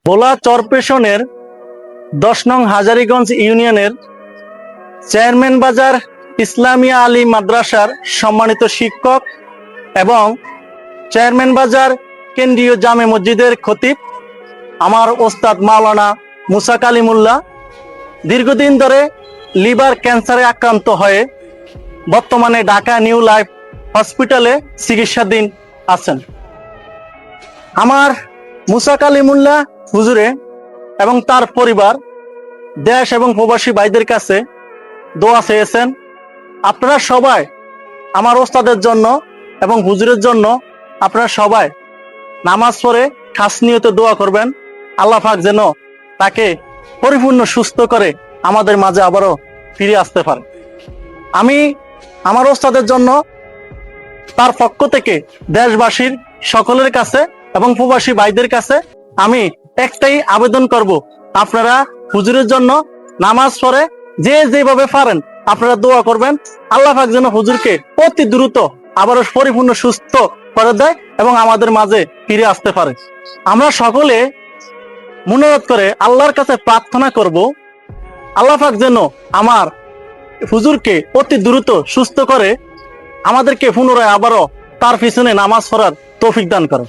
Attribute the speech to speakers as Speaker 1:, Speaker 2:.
Speaker 1: ভোলা চরপেশনের 10 নং হাজারীগঞ্জ ইউনিয়নের চেয়ারম্যান বাজার ইসলামিয়া আলী মাদ্রাসার সম্মানিত শিক্ষক এবং চেয়ারম্যান বাজার কেন্দ্রীয় জামে মসজিদের খতিব আমার ওস্তাদ মাওলানা মুসা কালিমুল্লাহ দীর্ঘদিন ধরে লিভার ক্যান্সারে আক্রান্ত হয়ে বর্তমানে ঢাকা নিউ লাইফ হসপিটালে চিকিৎসাধীন আছেন। আমার মুসা কালিমুল্লাহ হুজুরে এবং তার পরিবার দেশ এবং প্রবাসী ভাইদের কাছে দোয়া চেয়েছেন। আপনারা সবাই আমার ওস্তাদের জন্য এবং হুজুরের জন্য আপনারা সবাই নামাজ পড়ে খাস নিয়তে দোয়া করবেন। আল্লাহ পাক যেন তাকে পরিপূর্ণ সুস্থ করে আমাদের মাঝে আবারও ফিরে আসতে পারে। আমি আমার ওস্তাদের জন্য তার পক্ষ থেকে দেশবাসীর সকলের কাছে এবং প্রবাসী ভাইদের কাছে আমি একটাই আবেদন করব, আপনারা হুজুরের জন্য নামাজ পড়ে যে যেভাবে পারেন আপনারা দোয়া করবেন। আল্লাহ পাক যেন হুজুরকে অতি দ্রুত আবারও পরিপূর্ণ সুস্থ করে দেয় এবং আমাদের মাঝে ফিরে আসতে পারে। আমরা সকলে মনোরথ করে আল্লাহর কাছে প্রার্থনা করব, আল্লাহ পাক যেন আমার হুজুরকে অতি দ্রুত সুস্থ করে আমাদেরকে পুনরায় আবারও তার পিছনে নামাজ পড়ার তৌফিক দান করে।